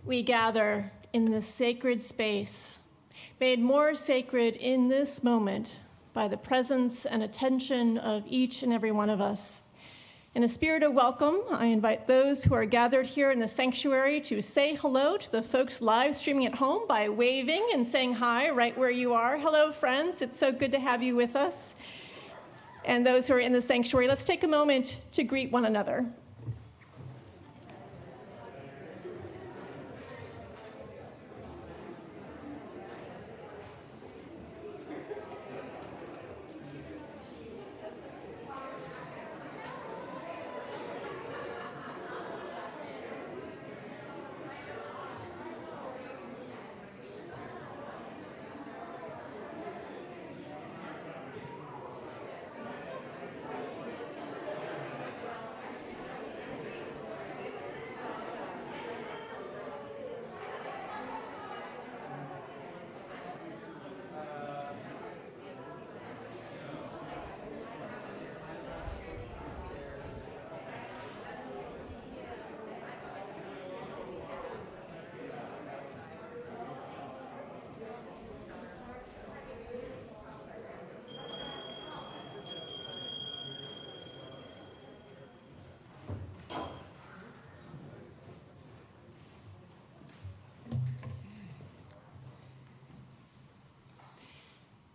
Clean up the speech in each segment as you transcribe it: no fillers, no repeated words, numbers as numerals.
we gather in this sacred space, made more sacred in this moment by the presence and attention of each and every one of us. In a spirit of welcome, I invite those who are gathered here in the sanctuary to say hello to the folks live streaming at home by waving and saying hi right where you are. Hello, friends. It's so good to have you with us. And those who are in the sanctuary, let's take a moment to greet one another.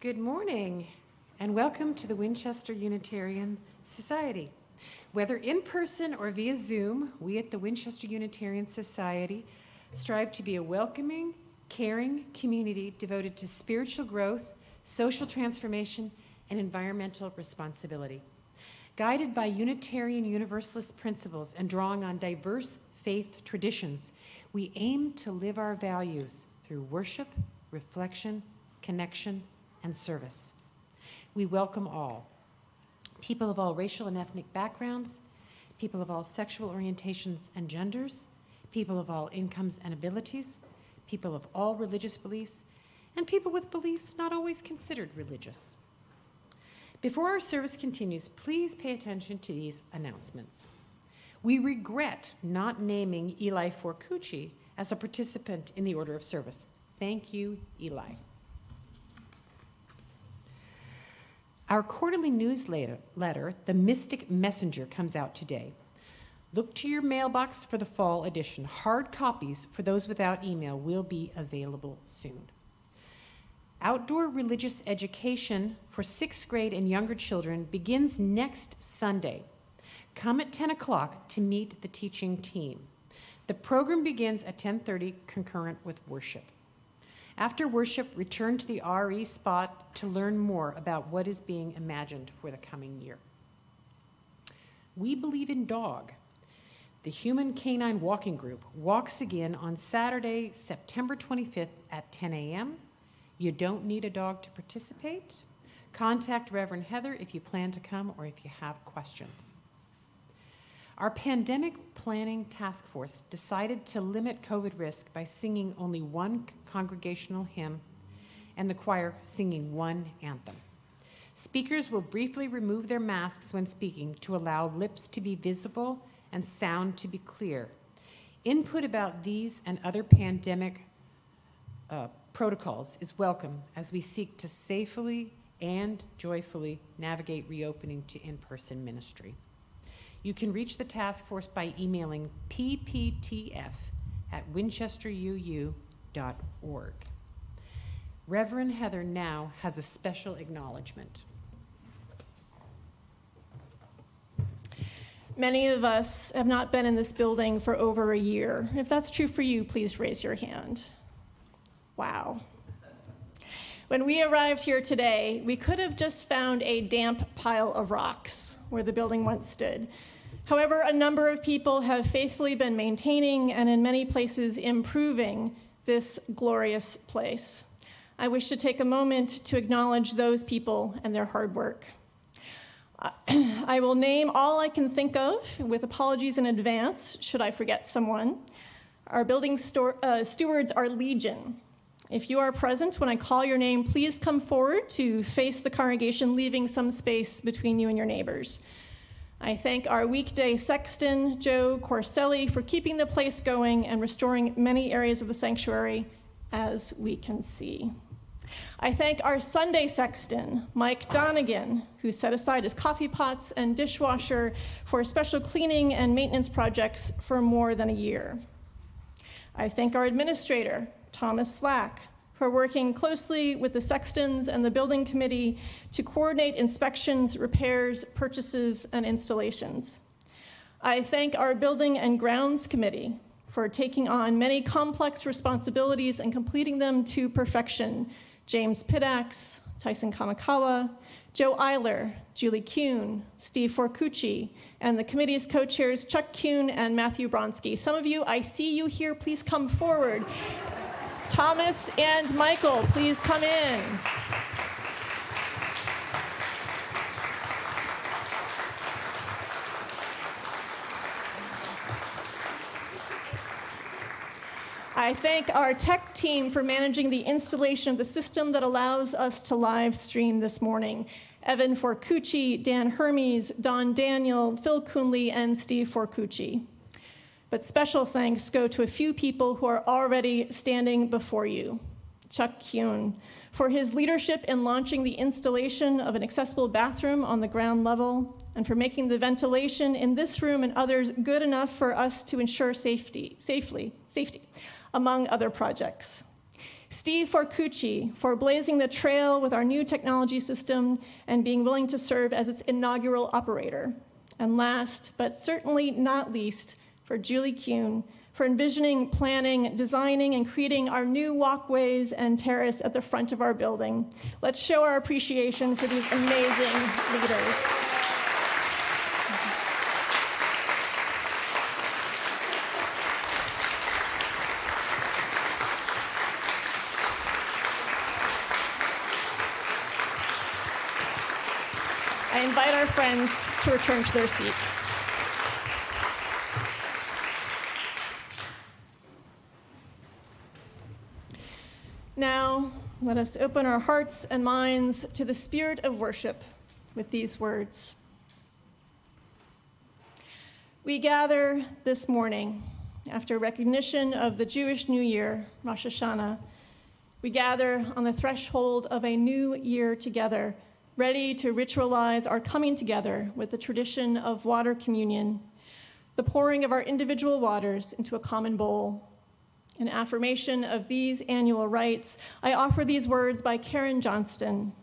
Good morning, and welcome to the Winchester Unitarian Society. Whether in person or via Zoom, we at the Winchester Unitarian Society strive to be a welcoming, caring community devoted to spiritual growth, social transformation, and environmental responsibility. Guided by Unitarian Universalist principles and drawing on diverse faith traditions, we aim to live our values through worship, reflection, connection, and service. We welcome all, people of all racial and ethnic backgrounds, people of all sexual orientations and genders, people of all incomes and abilities, people of all religious beliefs, and people with beliefs not always considered religious. Before our service continues, please pay attention to these announcements. We regret not naming Eli Forcucci as a participant in the order of service. Thank you, Eli. Our quarterly newsletter, The Mystic Messenger, comes out today. Look to your mailbox for the fall edition. Hard copies for those without email will be available soon. Outdoor religious education for 6th grade and younger children begins next Sunday. Come at 10 o'clock to meet the teaching team. The program begins at 10:30, concurrent with worship. After worship, return to the RE spot to learn more about what is being imagined for the coming year. We Believe in Dog. The Human Canine Walking Group walks again on Saturday, September 25th at 10 a.m. You don't need a dog to participate. Contact Reverend Heather if you plan to come or if you have questions. Our pandemic planning task force decided to limit COVID risk by singing only one congregational hymn and the choir singing one anthem. Speakers will briefly remove their masks when speaking to allow lips to be visible and sound to be clear. Input about these and other pandemic protocols is welcome as we seek to safely and joyfully navigate reopening to in-person ministry. You can reach the task force by emailing pptf@winchesteruu.org. Reverend Heather now has a special acknowledgement. Many of us have not been in this building for over a year. If that's true for you, please raise your hand. Wow. When we arrived here today, we could have just found a damp pile of rocks where the building once stood. However, a number of people have faithfully been maintaining and in many places improving this glorious place. I wish to take a moment to acknowledge those people and their hard work. I will name all I can think of with apologies in advance should I forget someone. Our building stewards are legion. If you are present when I call your name, please come forward to face the congregation, leaving some space between you and your neighbors. I thank our weekday sexton, Joe Corselli, for keeping the place going and restoring many areas of the sanctuary, as we can see. I thank our Sunday sexton, Mike Donegan, who set aside his coffee pots and dishwasher for special cleaning and maintenance projects for more than a year. I thank our administrator, Thomas Slack, for working closely with the sextons and the building committee to coordinate inspections, repairs, purchases, and installations. I thank our building and grounds committee for taking on many complex responsibilities and completing them to perfection. James Pidax, Tyson Kamikawa, Joe Eiler, Julie Kuhn, Steve Forcucci, and the committee's co-chairs Chuck Kuhn and Matthew Bronski. Some of you, I see you here, please come forward. Thomas and Michael, please come in. I thank our tech team for managing the installation of the system that allows us to live stream this morning. Evan Forcucci, Dan Hermes, Don Daniel, Phil Coonley, and Steve Forcucci. But special thanks go to a few people who are already standing before you. Chuck Kuhn, for his leadership in launching the installation of an accessible bathroom on the ground level, and for making the ventilation in this room and others good enough for us to ensure safety, among other projects. Steve Forcucci, for blazing the trail with our new technology system and being willing to serve as its inaugural operator. And last, but certainly not least, for Julie Kuhn, for envisioning, planning, designing, and creating our new walkways and terrace at the front of our building. Let's show our appreciation for these amazing leaders. I invite our friends to return to their seats. Now, let us open our hearts and minds to the spirit of worship with these words. We gather this morning after recognition of the Jewish New Year, Rosh Hashanah. We gather on the threshold of a new year together, ready to ritualize our coming together with the tradition of water communion, the pouring of our individual waters into a common bowl. In affirmation of these annual rites, I offer these words by Karen Johnston.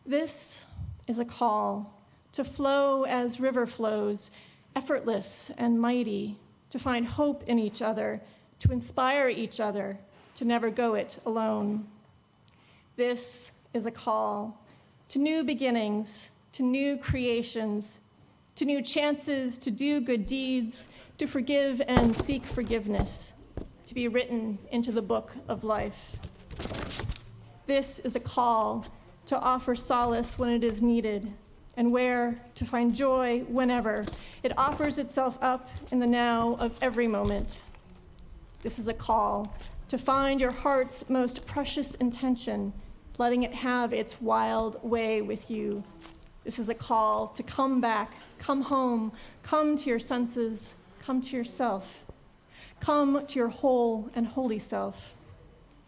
This is a call to flow as river flows, effortless and mighty, to find hope in each other, to inspire each other, to never go it alone. This is a call to new beginnings, to new creations, to new chances to do good deeds, to forgive and seek forgiveness, to be written into the book of life. This is a call to offer solace when it is needed, and where to find joy whenever. It offers itself up in the now of every moment. This is a call to find your heart's most precious intention, letting it have its wild way with you. This is a call to come back, come home, come to your senses, come to yourself. Come to your whole and holy self.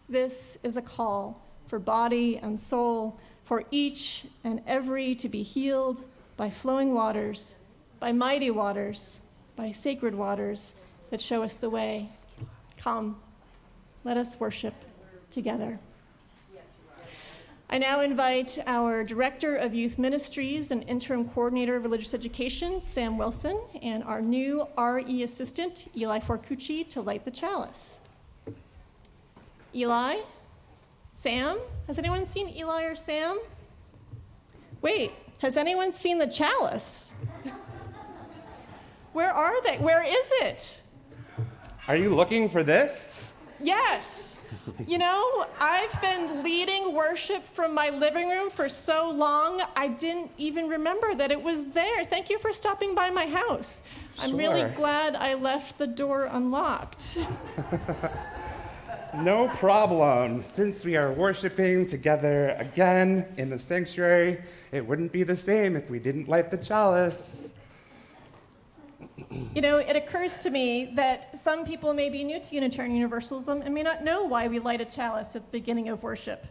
This is a call for body and soul, for each and every to be healed by flowing waters, by mighty waters, by sacred waters that show us the way. Come, let us worship together. I now invite our Director of Youth Ministries and Interim Coordinator of Religious Education, Sam Wilson, and our new RE Assistant, Eli Forcucci, to light the chalice. Eli? Sam? Has anyone seen Eli or Sam? Wait, has anyone seen the chalice? Where are they? Where is it? Are you looking for this? Yes. You know, I've been leading worship from my living room for so long, I didn't even remember that it was there. Thank you for stopping by my house. I'm really Sure. glad I left the door unlocked. No problem. Since we are worshiping together again in the sanctuary, it wouldn't be the same if we didn't light the chalice. You know, it occurs to me that some people may be new to Unitarian Universalism and may not know why we light a chalice at the beginning of worship.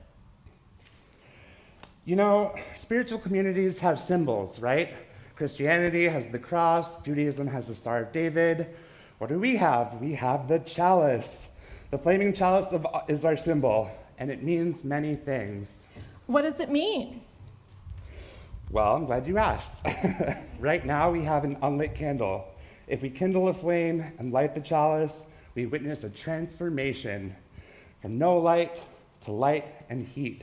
You know, spiritual communities have symbols, right? Christianity has the cross, Judaism has the Star of David. What do we have? We have the chalice. The flaming chalice is our symbol, and it means many things. What does it mean? Well, I'm glad you asked. Right now, we have an unlit candle. If we kindle a flame and light the chalice, we witness a transformation from no light to light and heat.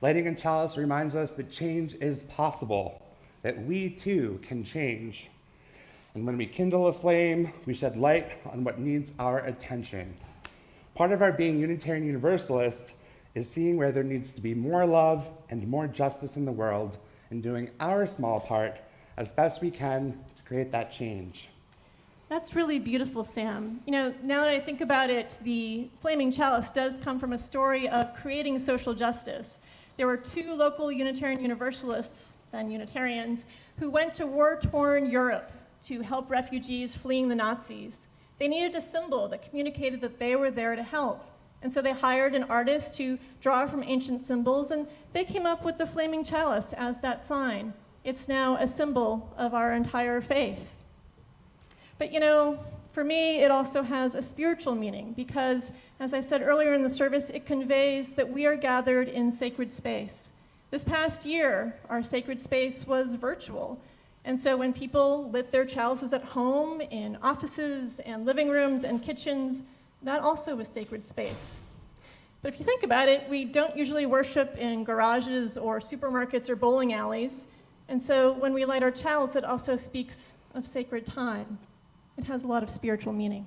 Lighting a chalice reminds us that change is possible, that we too can change. And when we kindle a flame, we shed light on what needs our attention. Part of our being Unitarian Universalist is seeing where there needs to be more love and more justice in the world and doing our small part as best we can to create that change. That's really beautiful, Sam. You know, now that I think about it, the flaming chalice does come from a story of creating social justice. There were two local Unitarian Universalists, then Unitarians, who went to war-torn Europe to help refugees fleeing the Nazis. They needed a symbol that communicated that they were there to help. And so they hired an artist to draw from ancient symbols, and they came up with the flaming chalice as that sign. It's now a symbol of our entire faith. But you know, for me, it also has a spiritual meaning because, as I said earlier in the service, it conveys that we are gathered in sacred space. This past year, our sacred space was virtual. And so when people lit their chalices at home, in offices and living rooms and kitchens, that also was sacred space. But if you think about it, we don't usually worship in garages or supermarkets or bowling alleys. And so when we light our chalice, it also speaks of sacred time. It has a lot of spiritual meaning.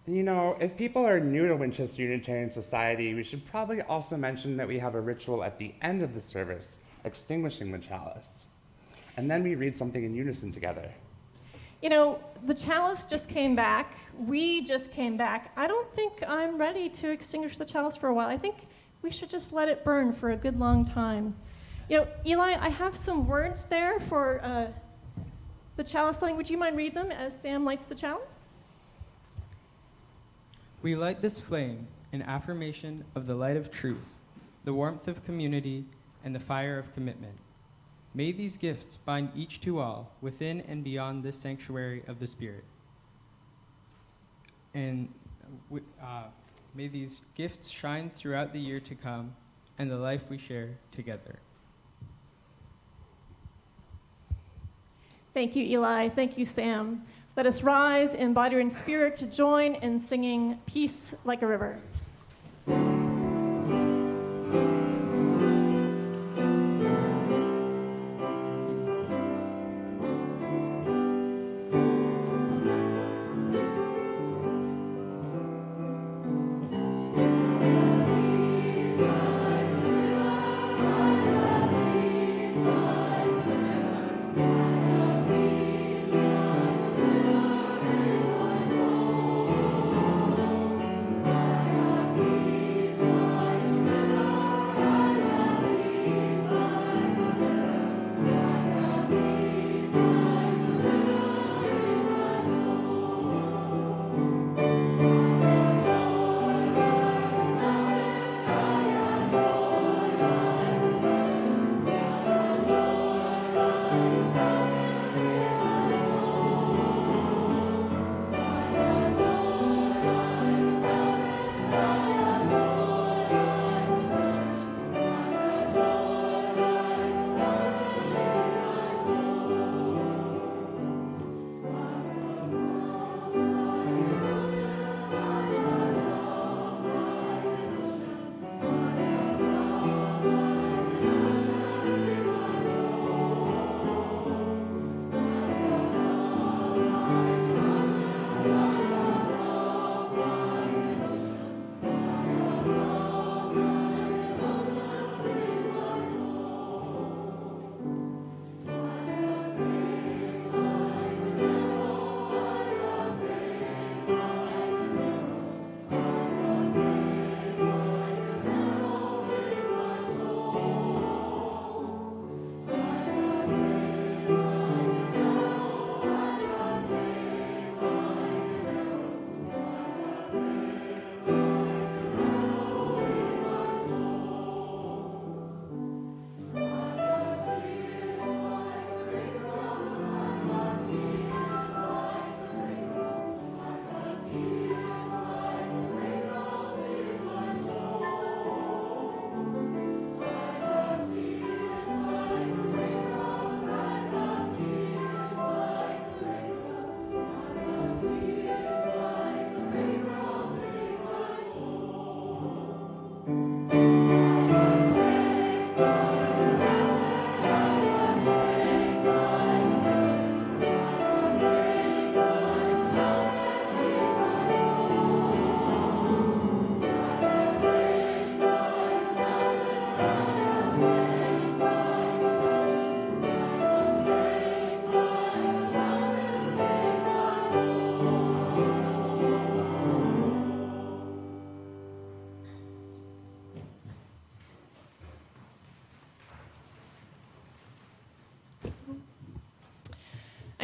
And you know, if people are new to Winchester Unitarian Society, we should probably also mention that we have a ritual at the end of the service, extinguishing the chalice. And then we read something in unison together. You know, the chalice just came back. We just came back. I don't think I'm ready to extinguish the chalice for a while. I think we should just let it burn for a good long time. You know, Eli, I have some words there for the chalice lighting. Would you mind read them as Sam lights the chalice? We light this flame in affirmation of the light of truth, the warmth of community, and the fire of commitment. May these gifts bind each to all within and beyond this sanctuary of the Spirit. And may these gifts shine throughout the year to come and the life we share together. Thank you, Eli. Thank you, Sam. Let us rise in body and spirit to join in singing Peace Like a River.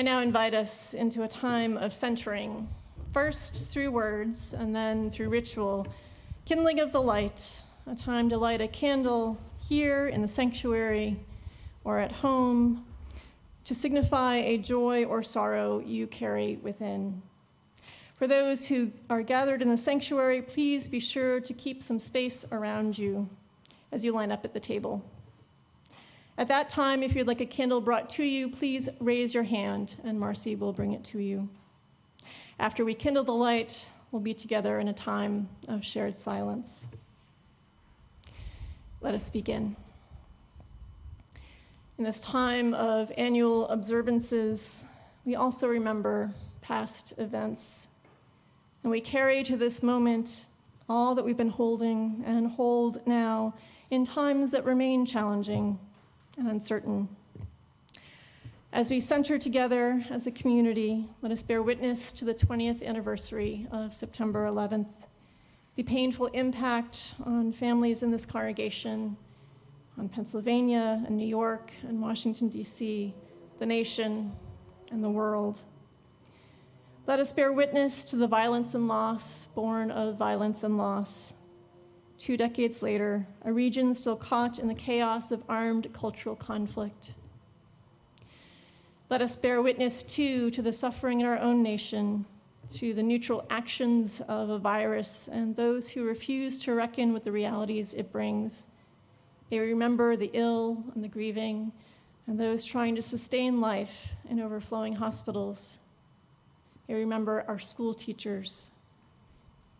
now invite us into a time of centering, first through words and then through ritual, kindling of the light, a time to light a candle here in the sanctuary or at home to signify a joy or sorrow you carry within. For those who are gathered in the sanctuary, please be sure to keep some space around you as you line up at the table. At that time, if you'd like a candle brought to you, please raise your hand and Marcy will bring it to you. After we kindle the light, we'll be together in a time of shared silence. Let us begin. In this time of annual observances, we also remember past events, and we carry to this moment all that we've been holding and hold now in times that remain challenging and uncertain. As we center together as a community, let us bear witness to the 20th anniversary of September 11th, the painful impact on families in this congregation, on Pennsylvania and New York and Washington, D.C., the nation and the world. Let us bear witness to the violence and loss born of violence and loss. 2 decades later, a region still caught in the chaos of armed cultural conflict. Let us bear witness, too, to the suffering in our own nation, to the neutral actions of a virus and those who refuse to reckon with the realities it brings. May we remember the ill and the grieving and those trying to sustain life in overflowing hospitals. May we remember our school teachers.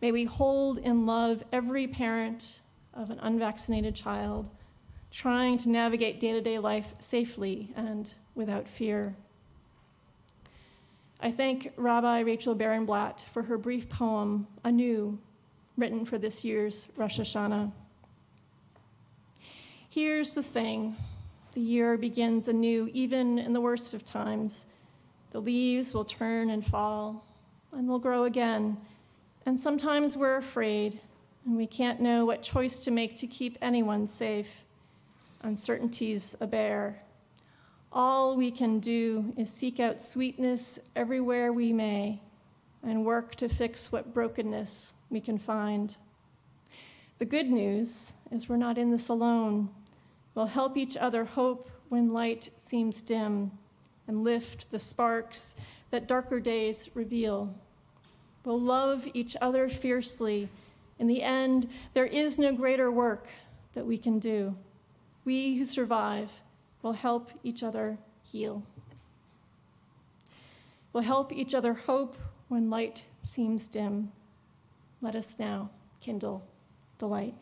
May we hold in love every parent of an unvaccinated child trying to navigate day-to-day life safely and without fear. I thank Rabbi Rachel Barenblatt for her brief poem, Anew, written for this year's Rosh Hashanah. Here's the thing, the year begins anew, even in the worst of times. The leaves will turn and fall, and they'll grow again. And sometimes we're afraid, and we can't know what choice to make to keep anyone safe. Uncertainties abear. All we can do is seek out sweetness everywhere we may, and work to fix what brokenness we can find. The good news is we're not in this alone. We'll help each other hope when light seems dim and lift the sparks that darker days reveal. We'll love each other fiercely. In the end, there is no greater work that we can do. We who survive will help each other heal. We'll help each other hope when light seems dim. Let us now kindle the light.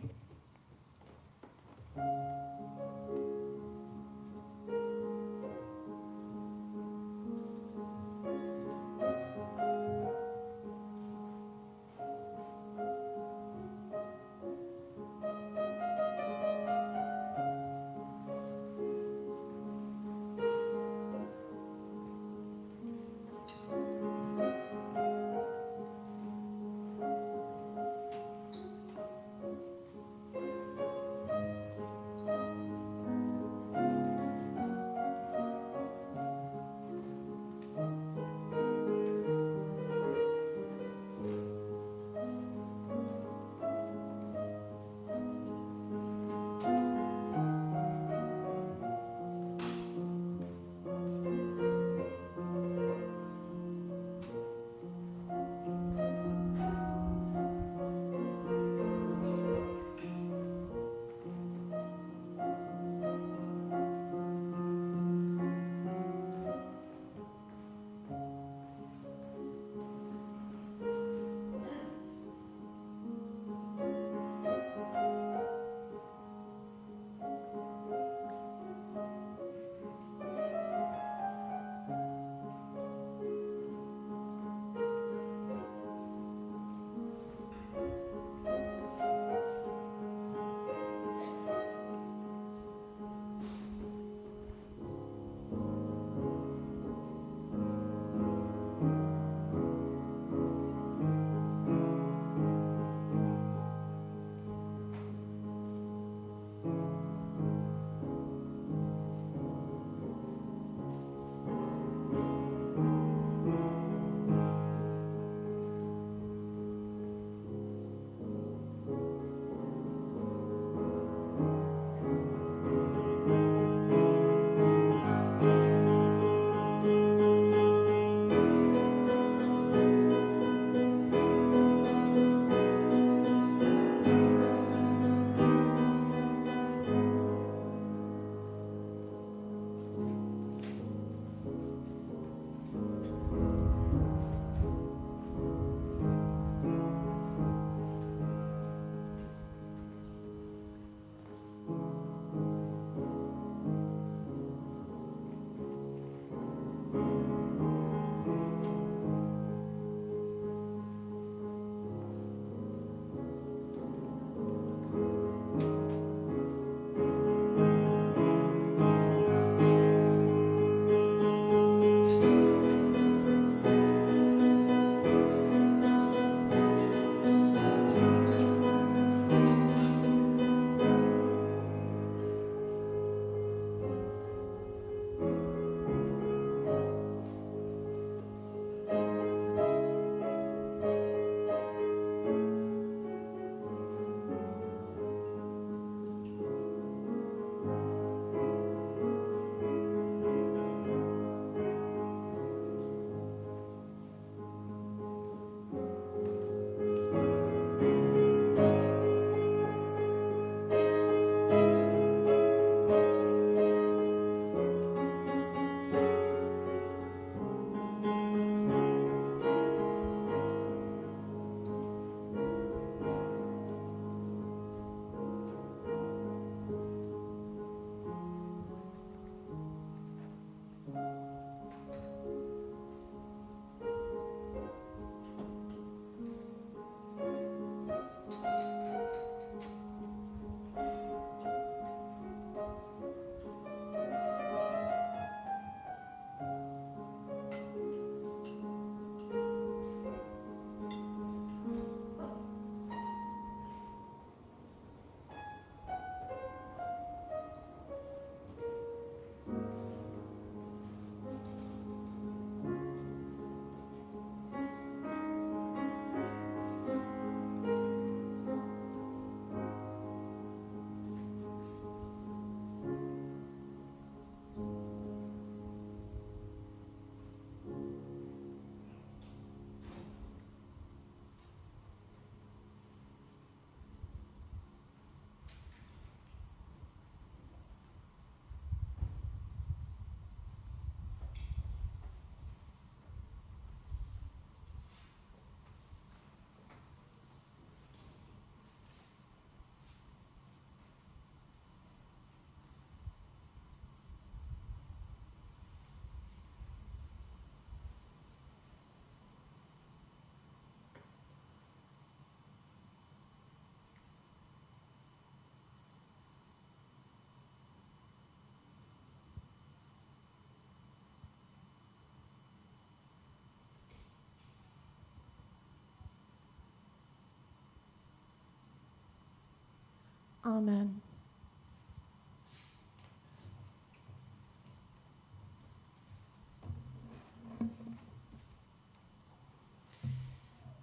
Amen.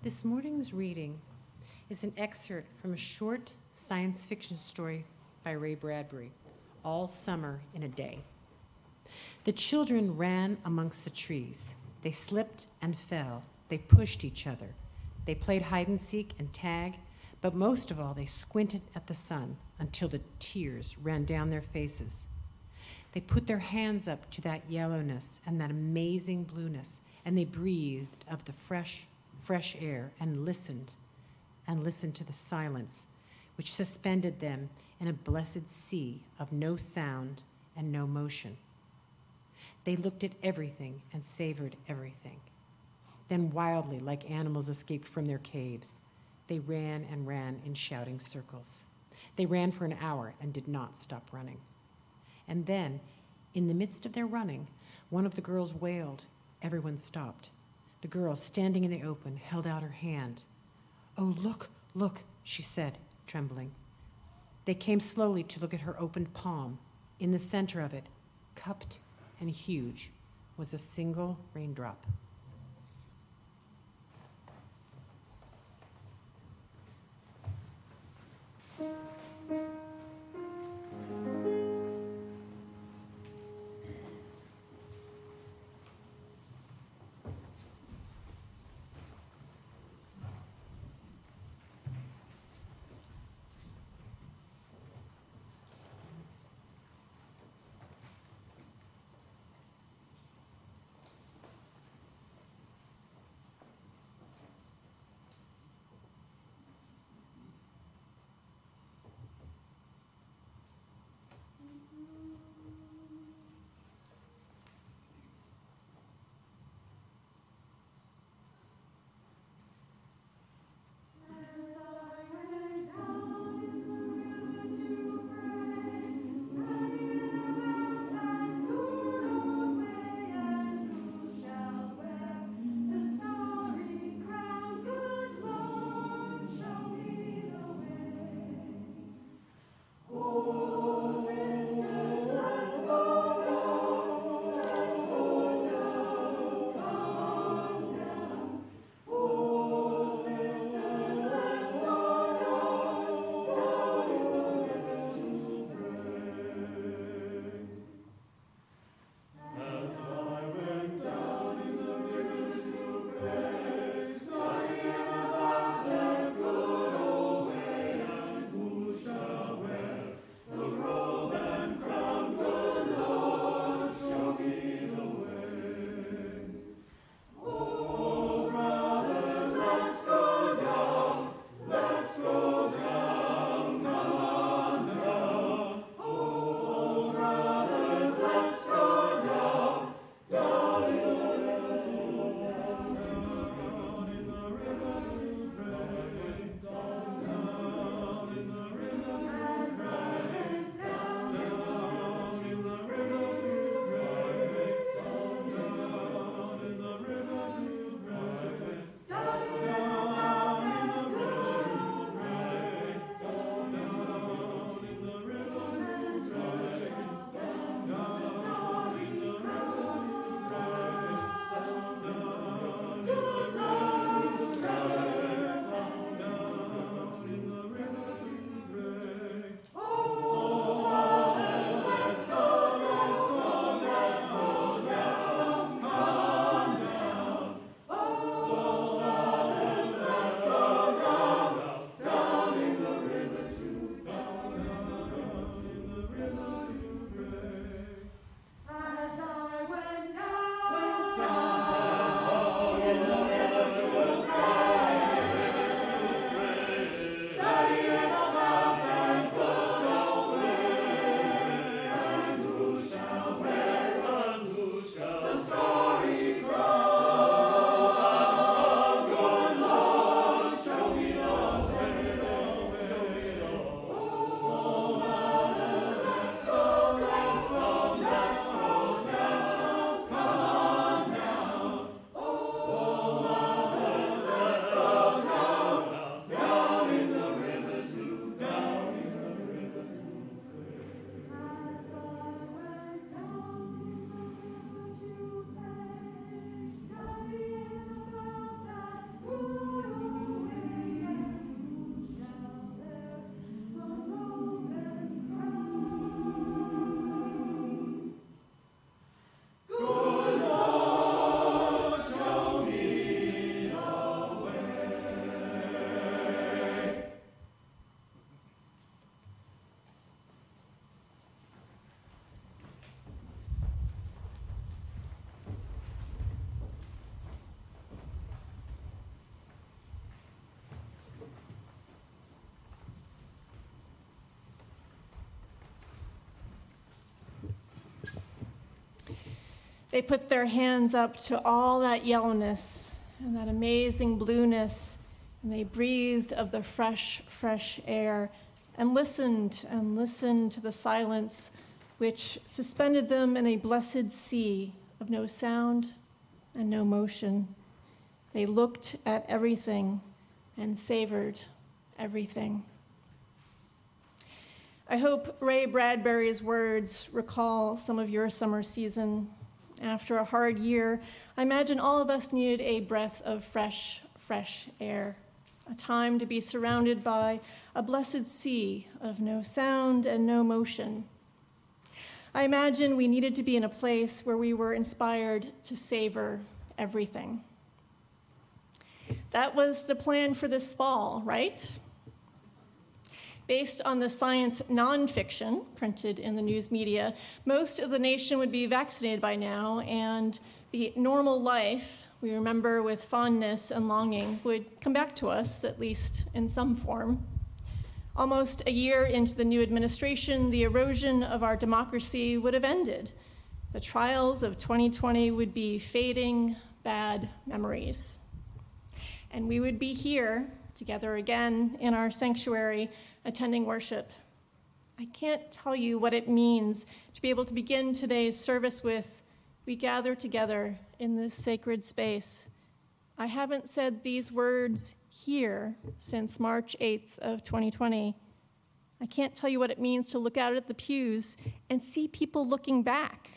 This morning's reading is an excerpt from a short science fiction story by Ray Bradbury, All Summer in a Day. The children ran amongst the trees. They slipped and fell. They pushed each other. They played hide and seek and tag, but most of all, they squinted at the sun until the tears ran down their faces. They put their hands up to that yellowness and that amazing blueness, and they breathed of the fresh air and listened to the silence which suspended them in a blessed sea of no sound and no motion. They looked at everything and savored everything. Then wildly, like animals escaped from their caves, they ran and ran in shouting circles. They ran for an hour and did not stop running. And then, in the midst of their running, one of the girls wailed. Everyone stopped. The girl, standing in the open, held out her hand. "Oh, look, look," she said, trembling. They came slowly to look at her opened palm. In the center of it, cupped and huge, was a single raindrop. They put their hands up to all that yellowness and that amazing blueness, and they breathed of the fresh, fresh air and listened to the silence which suspended them in a blessed sea of no sound and no motion. They looked at everything and savored everything. I hope Ray Bradbury's words recall some of your summer season. After a hard year, I imagine all of us needed a breath of fresh, fresh air, a time to be surrounded by a blessed sea of no sound and no motion. I imagine we needed to be in a place where we were inspired to savor everything. That was the plan for this fall, right? Based on the science nonfiction printed in the news media, most of the nation would be vaccinated by now, and the normal life we remember with fondness and longing would come back to us, at least in some form. Almost a year into the new administration, the erosion of our democracy would have ended. The trials of 2020 would be fading, bad memories. And we would be here together again in our sanctuary, attending worship. I can't tell you what it means to be able to begin today's service with, "We gather together in this sacred space." I haven't said these words here since March 8th of 2020. I can't tell you what it means to look out at the pews and see people looking back.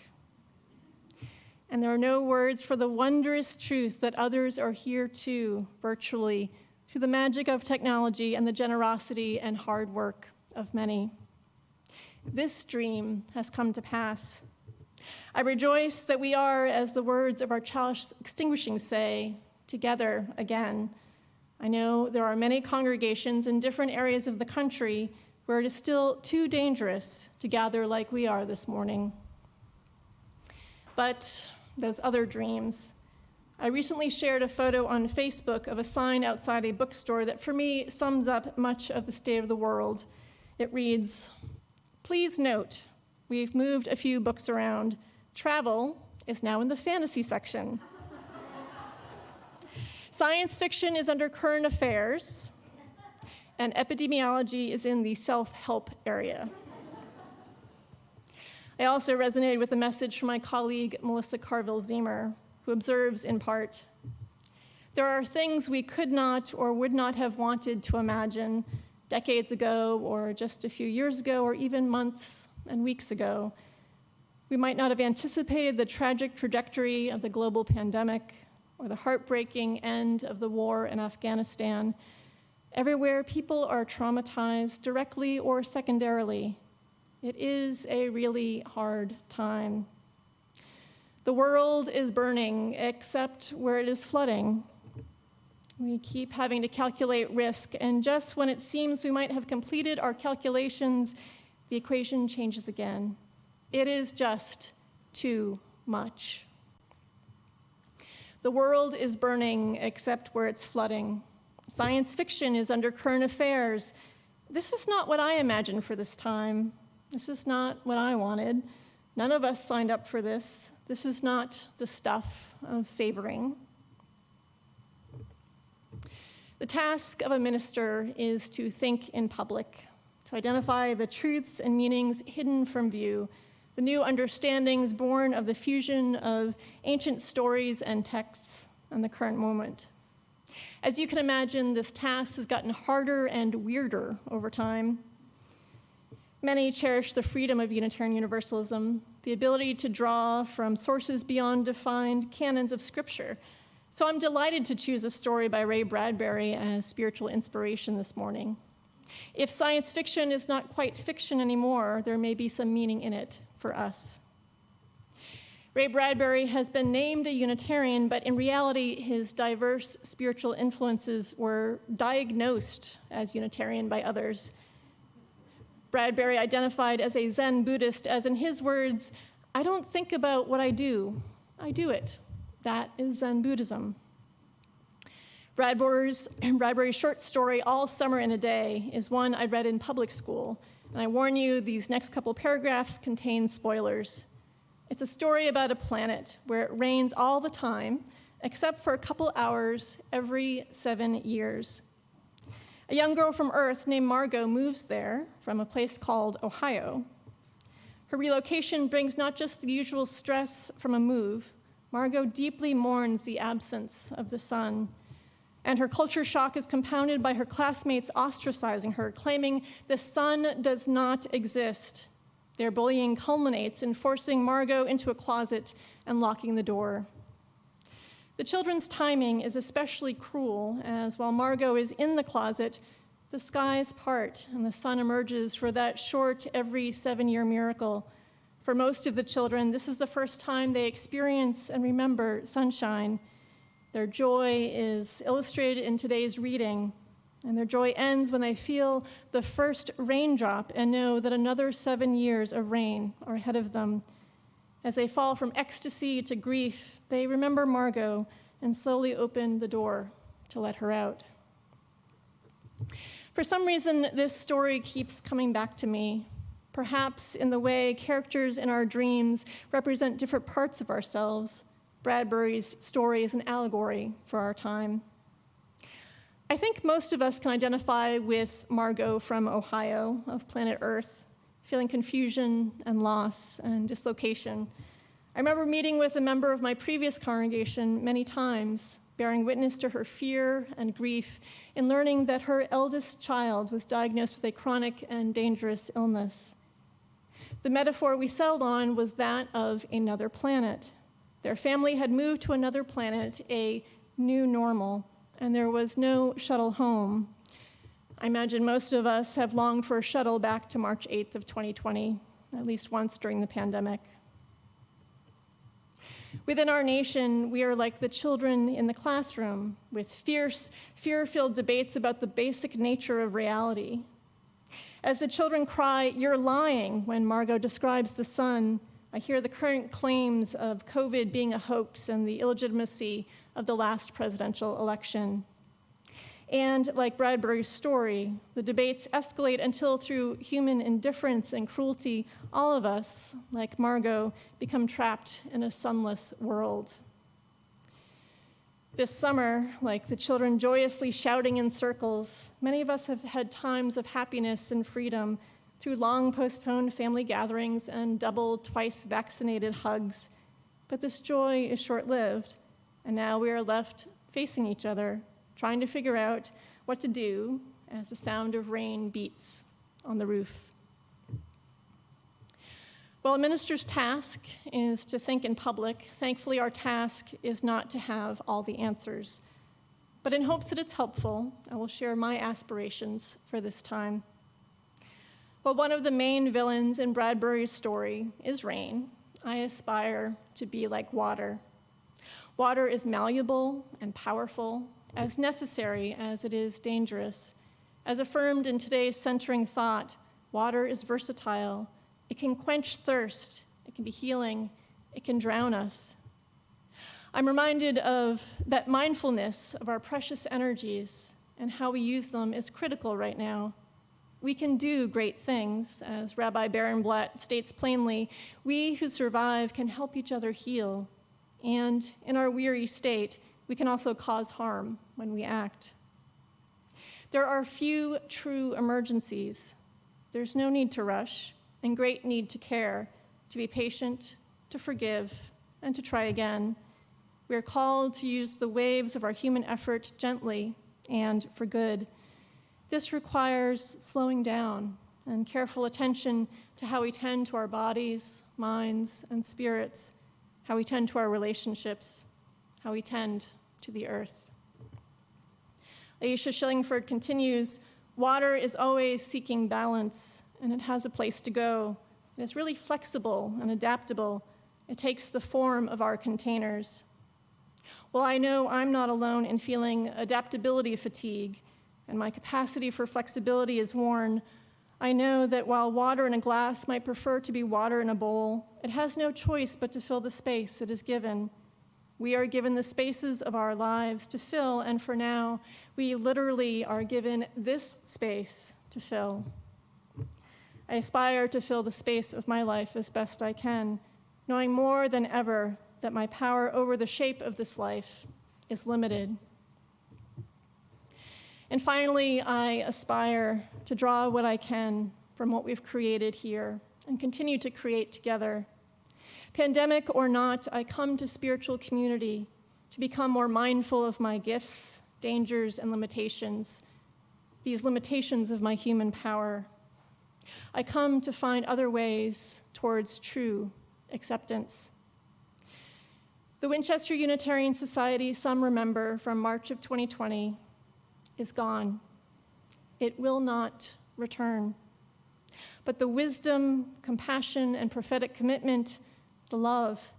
And there are no words for the wondrous truth that others are here too, virtually, through the magic of technology and the generosity and hard work of many. This dream has come to pass. I rejoice that we are, as the words of our chalice extinguishing say, together again. I know there are many congregations in different areas of the country where it is still too dangerous to gather like we are this morning. But those other dreams. I recently shared a photo on Facebook of a sign outside a bookstore that for me sums up much of the state of the world. It reads, "Please note, we've moved a few books around. Travel is now in the fantasy section. Science fiction is under current affairs, and epidemiology is in the self-help area." I also resonated with the message from my colleague, Melissa Carville-Zemer, who observes in part, "There are things we could not or would not have wanted to imagine decades ago, or just a few years ago, or even months and weeks ago. We might not have anticipated the tragic trajectory of the global pandemic or the heartbreaking end of the war in Afghanistan. Everywhere people are traumatized, directly or secondarily. It is a really hard time. The world is burning, except where it is flooding. We keep having to calculate risk, and just when it seems we might have completed our calculations, the equation changes again. It is just too much. The world is burning, except where it's flooding. Science fiction is under current affairs. This is not what I imagined for this time. This is not what I wanted. None of us signed up for this. This is not the stuff of savoring. The task of a minister is to think in public, to identify the truths and meanings hidden from view, the new understandings born of the fusion of ancient stories and texts and the current moment. As you can imagine, this task has gotten harder and weirder over time. Many cherish the freedom of Unitarian Universalism, the ability to draw from sources beyond defined canons of Scripture. So I'm delighted to choose a story by Ray Bradbury as spiritual inspiration this morning. If science fiction is not quite fiction anymore, there may be some meaning in it for us. Ray Bradbury has been named a Unitarian, but in reality, his diverse spiritual influences were diagnosed as Unitarian by others. Bradbury identified as a Zen Buddhist, as in his words, "I don't think about what I do it. That is Zen Buddhism." Bradbury's short story, All Summer in a Day, is one I read in public school, and I warn you, these next couple paragraphs contain spoilers. It's a story about a planet where it rains all the time, except for a couple hours every 7 years. A young girl from Earth named Margot moves there from a place called Ohio. Her relocation brings not just the usual stress from a move. Margot deeply mourns the absence of the sun, and her culture shock is compounded by her classmates ostracizing her, claiming the sun does not exist. Their bullying culminates in forcing Margot into a closet and locking the door. The children's timing is especially cruel, as while Margot is in the closet, the skies part and the sun emerges for that short every 7-year miracle. For most of the children, this is the first time they experience and remember sunshine. Their joy is illustrated in today's reading, and their joy ends when they feel the first raindrop and know that another 7 years of rain are ahead of them. As they fall from ecstasy to grief, they remember Margot and slowly open the door to let her out. For some reason, this story keeps coming back to me, perhaps in the way characters in our dreams represent different parts of ourselves. Bradbury's story is an allegory for our time. I think most of us can identify with Margot from Ohio of planet Earth, feeling confusion and loss and dislocation. I remember meeting with a member of my previous congregation many times, bearing witness to her fear and grief in learning that her eldest child was diagnosed with a chronic and dangerous illness. The metaphor we settled on was that of another planet. Their family had moved to another planet, a new normal, and there was no shuttle home. I imagine most of us have longed for a shuttle back to March 8th of 2020, at least once during the pandemic. Within our nation, we are like the children in the classroom, with fierce, fear-filled debates about the basic nature of reality. As the children cry, "You're lying," when Margot describes the sun, I hear the current claims of COVID being a hoax and the illegitimacy of the last presidential election. And like Bradbury's story, the debates escalate until through human indifference and cruelty, all of us, like Margot, become trapped in a sunless world. This summer, like the children joyously shouting in circles, many of us have had times of happiness and freedom through long postponed family gatherings and double, twice vaccinated hugs. But this joy is short-lived, and now we are left facing each other, trying to figure out what to do as the sound of rain beats on the roof. While a minister's task is to think in public, thankfully our task is not to have all the answers. But in hopes that it's helpful, I will share my aspirations for this time. While one of the main villains in Bradbury's story is rain, I aspire to be like water. Water is malleable and powerful, as necessary as it is dangerous. As affirmed in today's centering thought, water is versatile. It can quench thirst, it can be healing, it can drown us. I'm reminded of that mindfulness of our precious energies and how we use them is critical right now. We can do great things, as Rabbi Barenblatt states plainly. We who survive can help each other heal, and in our weary state, we can also cause harm when we act. There are few true emergencies. There's no need to rush, and great need to care, to be patient, to forgive, and to try again. We are called to use the waves of our human effort gently and for good. This requires slowing down and careful attention to how we tend to our bodies, minds, and spirits, how we tend to our relationships, how we tend to the earth. Aisha Shillingford continues, water is always seeking balance, and it has a place to go. It is really flexible and adaptable. It takes the form of our containers. Well, I know I'm not alone in feeling adaptability fatigue, and my capacity for flexibility is worn. I know that while water in a glass might prefer to be water in a bowl, it has no choice but to fill the space it is given. We are given the spaces of our lives to fill, and for now, we literally are given this space to fill. I aspire to fill the space of my life as best I can, knowing more than ever that my power over the shape of this life is limited. And finally, I aspire to draw what I can from what we've created here and continue to create together. Pandemic or not, I come to spiritual community to become more mindful of my gifts, dangers, and limitations, these limitations of my human power. I come to find other ways towards true acceptance. The Winchester Unitarian Society, some remember from March of 2020, is gone. It will not return. But the wisdom, compassion, and prophetic commitment, the love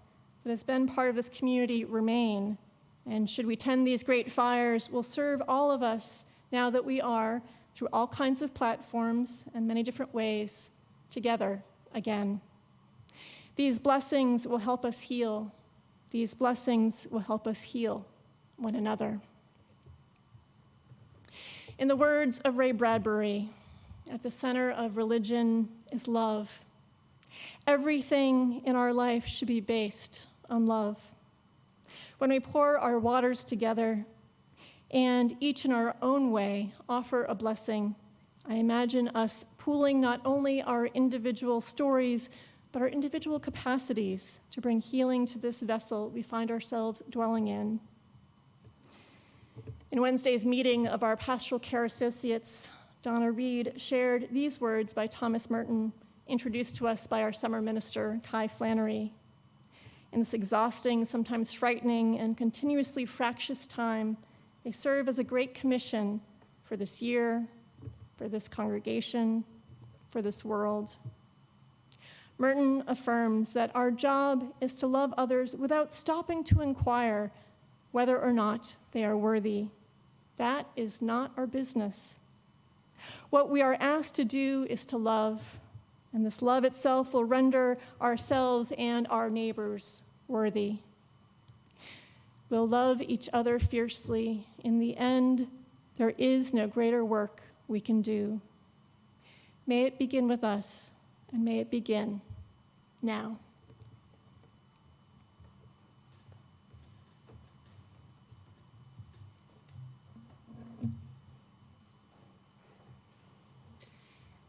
that has been part of this community remain. And should we tend these great fires, will serve all of us now that we are, through all kinds of platforms and many different ways, together again. These blessings will help us heal. These blessings will help us heal one another. In the words of Ray Bradbury, at the center of religion is love. Everything in our life should be based on love. When we pour our waters together and each in our own way offer a blessing, I imagine us pooling not only our individual stories, but our individual capacities to bring healing to this vessel we find ourselves dwelling in. In Wednesday's meeting of our pastoral care associates, Donna Reed shared these words by Thomas Merton, introduced to us by our summer minister, Kai Flannery. In this exhausting, sometimes frightening, and continuously fractious time, they serve as a great commission for this year, for this congregation, for this world. Merton affirms that our job is to love others without stopping to inquire whether or not they are worthy. That is not our business. What we are asked to do is to love, and this love itself will render ourselves and our neighbors worthy. We'll love each other fiercely. In the end, there is no greater work we can do. May it begin with us, and may it begin now.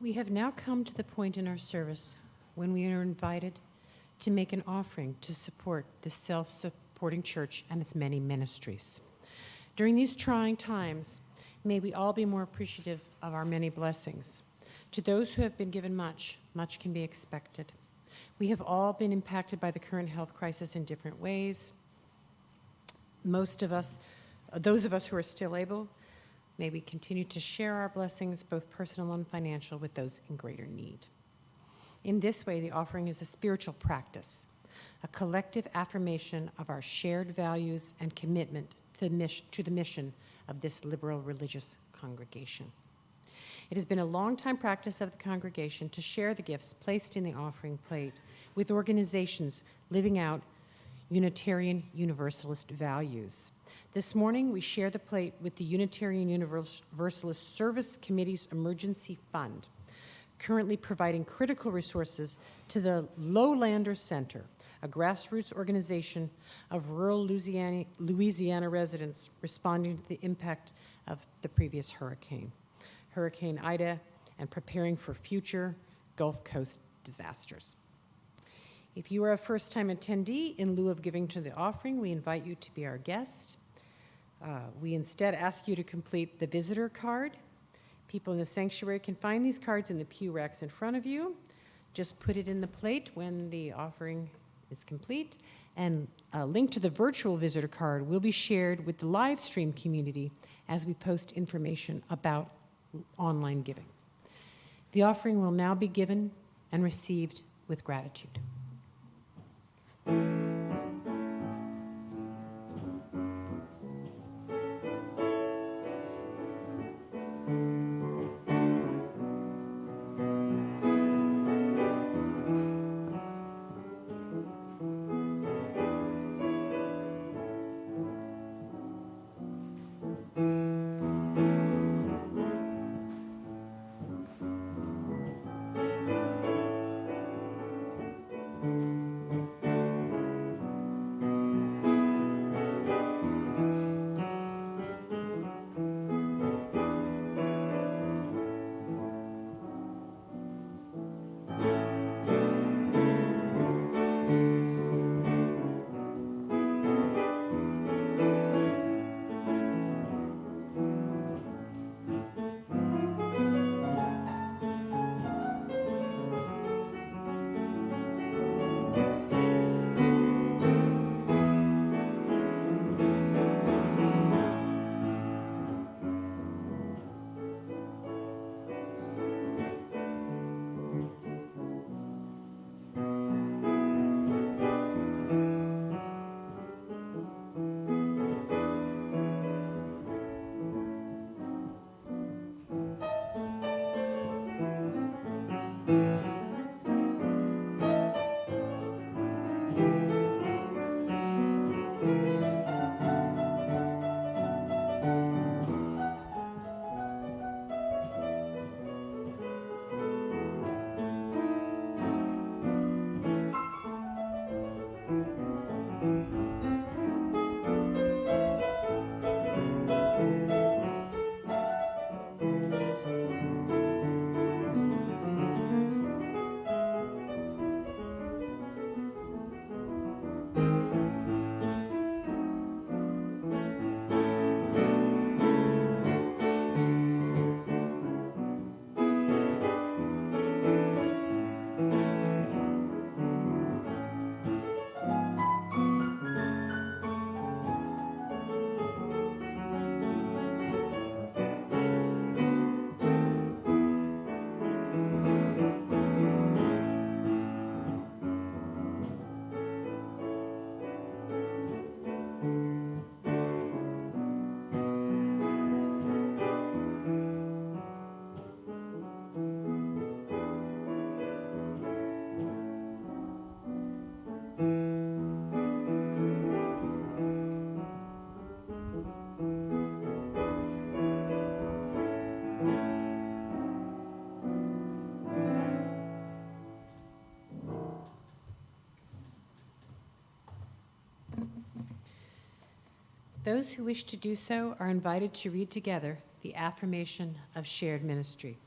We have now come to the point in our service when we are invited to make an offering to support the self-supporting church and its many ministries. During these trying times, may we all be more appreciative of our many blessings. To those who have been given much, much can be expected. We have all been impacted by the current health crisis in different ways. Most of us, those of us who are still able, may we continue to share our blessings, both personal and financial, with those in greater need. In this way, the offering is a spiritual practice, a collective affirmation of our shared values and commitment to the mission of this liberal religious congregation. It has been a long-time practice of the congregation to share the gifts placed in the offering plate with organizations living out Unitarian Universalist values. This morning, we share the plate with the Unitarian Universalist Service Committee's Emergency Fund, currently providing critical resources to the Lowlander Center, a grassroots organization of rural Louisiana residents responding to the impact of the previous hurricane, Hurricane Ida, and preparing for future Gulf Coast disasters. If you are a first-time attendee, in lieu of giving to the offering, we invite you to be our guest. We instead ask you to complete the visitor card. People in the sanctuary can find these cards in the pew racks in front of you. Just put it in the plate when the offering is complete, and a link to the virtual visitor card will be shared with the live stream community as we post information about online giving. The offering will now be given and received with gratitude. Those who wish to do so are invited to read together the affirmation of shared ministry.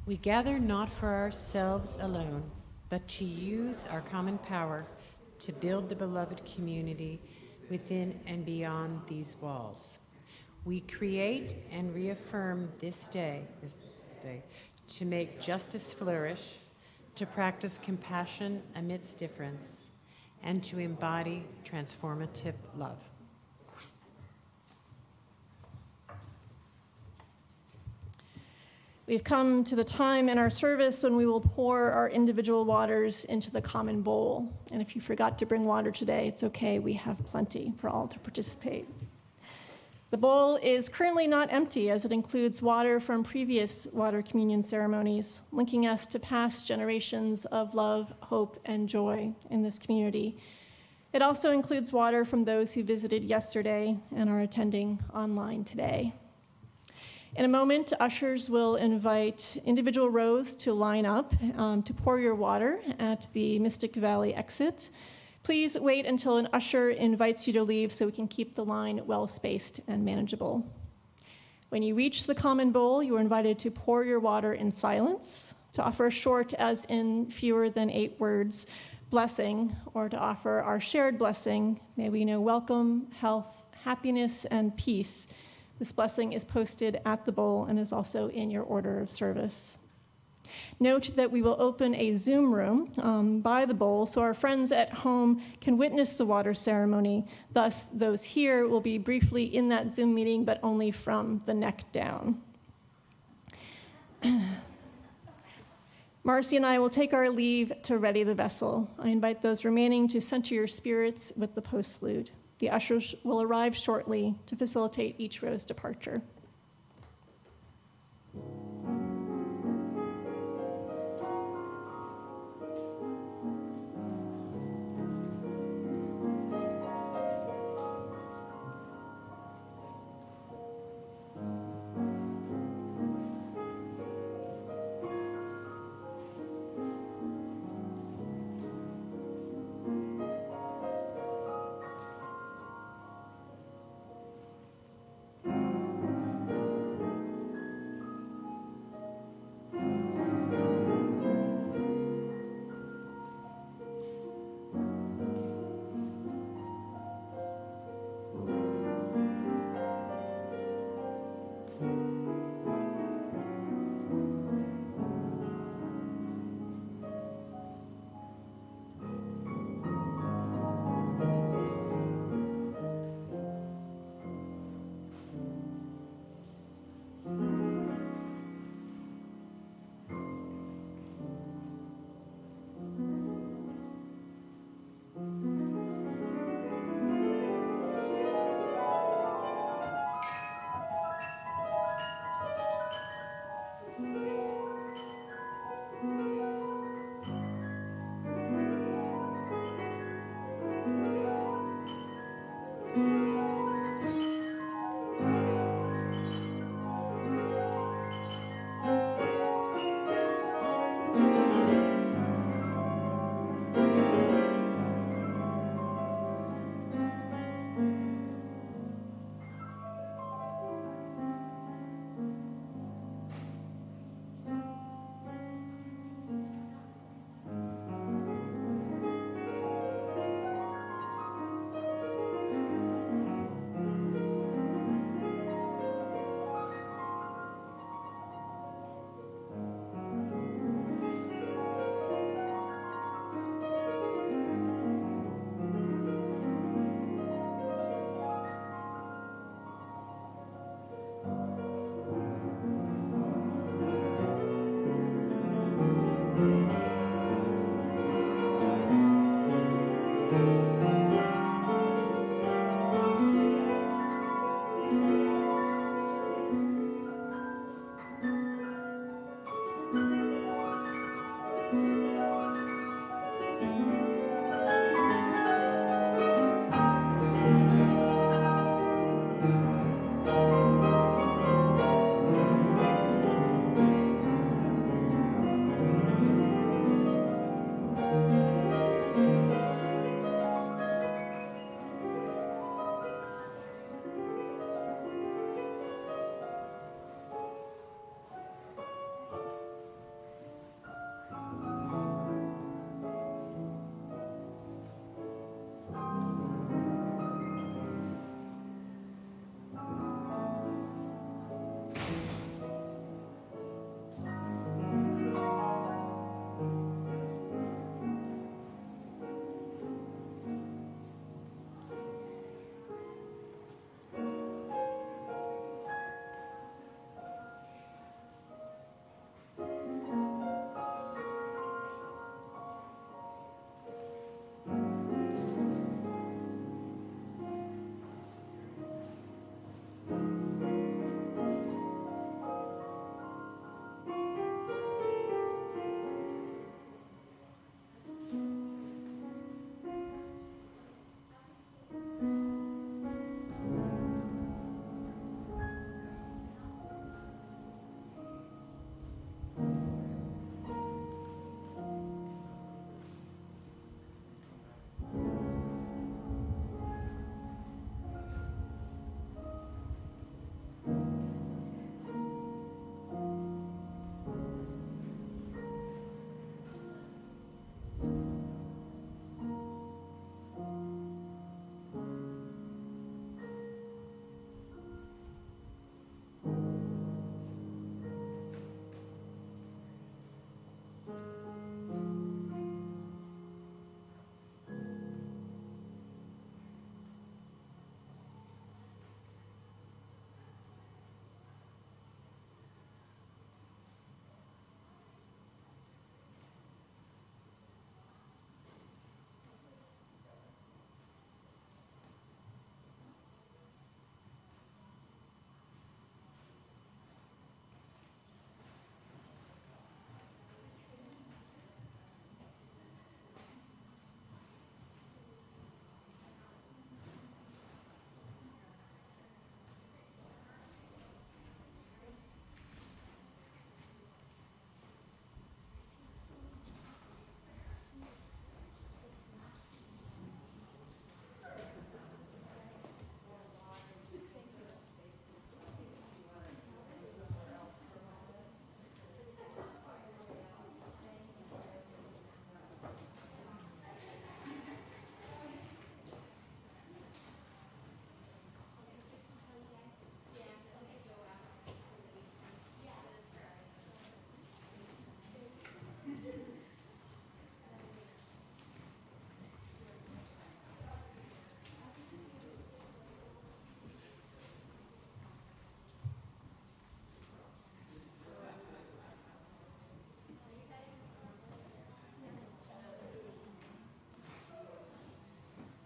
We gather not for ourselves alone, but to use our common power to build the beloved community within and beyond these walls. We create and reaffirm this day, to make justice flourish, to practice compassion amidst difference, and to embody transformative love. We've come to the time in our service when we will pour our individual waters into the common bowl. And if you forgot to bring water today, it's okay. We have plenty for all to participate. The bowl is currently not empty, as it includes water from previous water communion ceremonies, linking us to past generations of love, hope, and joy in this community. It also includes water from those who visited yesterday and are attending online today. In a moment, ushers will invite individual rows to line up to pour your water at the Mystic Valley exit. Please wait until an usher invites you to leave so we can keep the line well-spaced and manageable. When you reach the common bowl, you are invited to pour your water in silence, to offer a short, as in fewer than 8 words, blessing, or to offer our shared blessing. May we know welcome, health, happiness, and peace. This blessing is posted at the bowl and is also in your order of service. Note that we will open a Zoom room by the bowl so our friends at home can witness the water ceremony. Thus, those here will be briefly in that Zoom meeting, but only from the neck down. Marcy and I will take our leave to ready the vessel. I invite those remaining to center your spirits with the postlude. The ushers will arrive shortly to facilitate each row's departure.